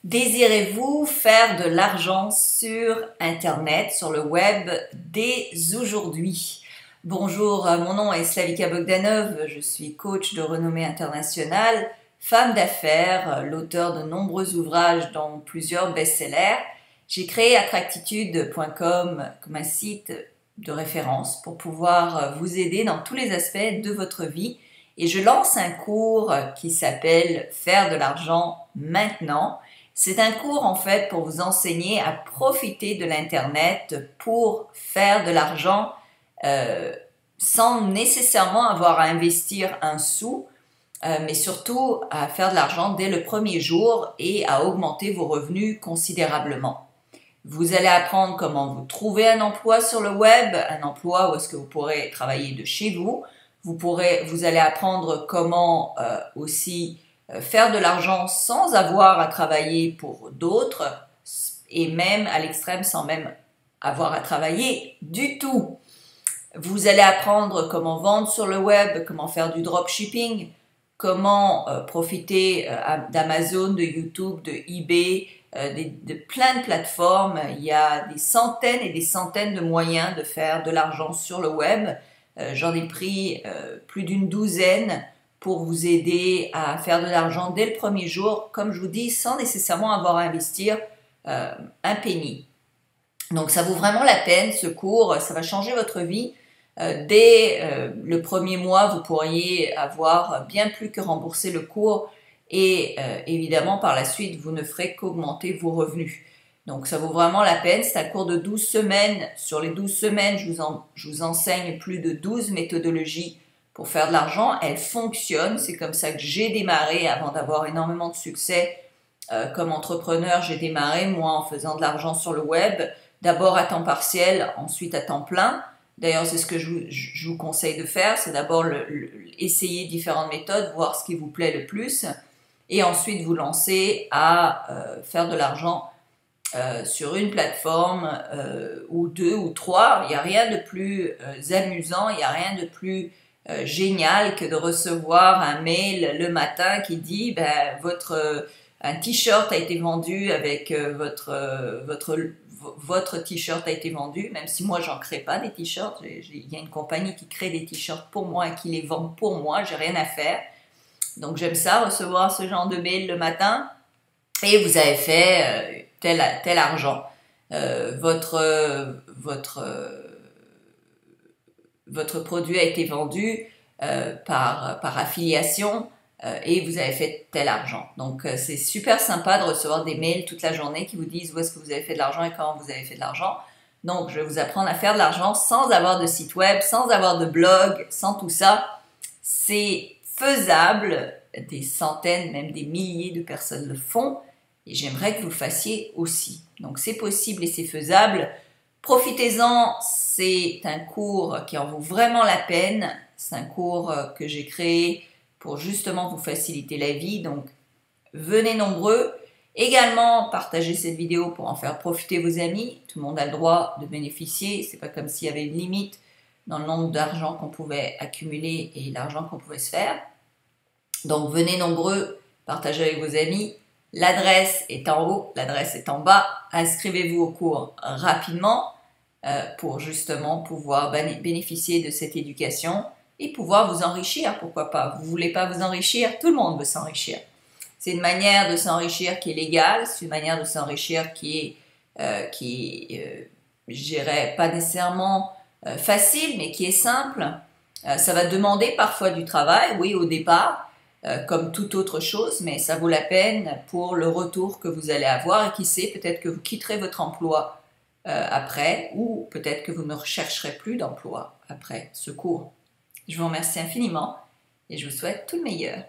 Désirez-vous faire de l'argent sur Internet, sur le web, dès aujourd'hui? Bonjour, mon nom est Slavika Bogdanov, je suis coach de renommée internationale, femme d'affaires, l'auteur de nombreux ouvrages dont plusieurs best-sellers. J'ai créé Attractitude.com comme un site de référence pour pouvoir vous aider dans tous les aspects de votre vie. Et je lance un cours qui s'appelle Faire de l'argent maintenant. C'est un cours en fait pour vous enseigner à profiter de l'Internet pour faire de l'argent sans nécessairement avoir à investir un sou, mais surtout à faire de l'argent dès le premier jour et à augmenter vos revenus considérablement. Vous allez apprendre comment vous trouver un emploi sur le web, un emploi où est-ce que vous pourrez travailler de chez vous. Vous allez apprendre comment aussi faire de l'argent sans avoir à travailler pour d'autres et même à l'extrême sans même avoir à travailler du tout. Vous allez apprendre comment vendre sur le web, comment faire du dropshipping, comment profiter d'Amazon, de YouTube, de eBay, de plein de plateformes. Il y a des centaines et des centaines de moyens de faire de l'argent sur le web. J'en ai pris plus d'une douzaine pour vous aider à faire de l'argent dès le premier jour, comme je vous dis, sans nécessairement avoir à investir un penny. Donc ça vaut vraiment la peine ce cours, ça va changer votre vie. Dès le premier mois, vous pourriez avoir bien plus que remboursé le cours et évidemment par la suite, vous ne ferez qu'augmenter vos revenus. Donc ça vaut vraiment la peine, c'est un cours de 12 semaines. Sur les 12 semaines, je vous enseigne plus de 12 méthodologies pour faire de l'argent. Elles fonctionnent, c'est comme ça que j'ai démarré avant d'avoir énormément de succès. Comme entrepreneur, j'ai démarré moi en faisant de l'argent sur le web, d'abord à temps partiel, ensuite à temps plein. D'ailleurs, c'est ce que je vous conseille de faire, c'est d'abord essayer différentes méthodes, voir ce qui vous plaît le plus, et ensuite vous lancer à faire de l'argent sur une plateforme ou deux ou trois. Il n'y a rien de plus amusant, il n'y a rien de plus génial que de recevoir un mail le matin qui dit un t-shirt a été vendu avec votre t-shirt a été vendu, même si moi j'en crée pas des t-shirts, il y a une compagnie qui crée des t-shirts pour moi et qui les vend pour moi, j'ai rien à faire. Donc j'aime ça, recevoir ce genre de mail le matin et vous avez fait tel argent. Votre produit a été vendu par affiliation et vous avez fait tel argent. Donc c'est super sympa de recevoir des mails toute la journée qui vous disent où est-ce que vous avez fait de l'argent et comment vous avez fait de l'argent. Donc je vais vous apprendre à faire de l'argent sans avoir de site web, sans avoir de blog, sans tout ça. C'est faisable, des centaines, même des milliers de personnes le font et j'aimerais que vous le fassiez aussi. Donc c'est possible et c'est faisable. Profitez-en, c'est un cours qui en vaut vraiment la peine. C'est un cours que j'ai créé pour justement vous faciliter la vie. Donc venez nombreux. Également, partagez cette vidéo pour en faire profiter vos amis. Tout le monde a le droit de bénéficier. C'est pas comme s'il y avait une limite dans le nombre d'argent qu'on pouvait accumuler et l'argent qu'on pouvait se faire. Donc venez nombreux, partagez avec vos amis. L'adresse est en haut, l'adresse est en bas. Inscrivez-vous au cours rapidement pour justement pouvoir bénéficier de cette éducation et pouvoir vous enrichir, pourquoi pas. Vous voulez pas vous enrichir? Tout le monde veut s'enrichir. C'est une manière de s'enrichir qui est légale, c'est une manière de s'enrichir qui est je dirais, pas nécessairement facile, mais qui est simple. Ça va demander parfois du travail, oui, au départ, comme toute autre chose, mais ça vaut la peine pour le retour que vous allez avoir et qui sait, peut-être que vous quitterez votre emploi après ou peut-être que vous ne rechercherez plus d'emploi après ce cours. Je vous remercie infiniment et je vous souhaite tout le meilleur.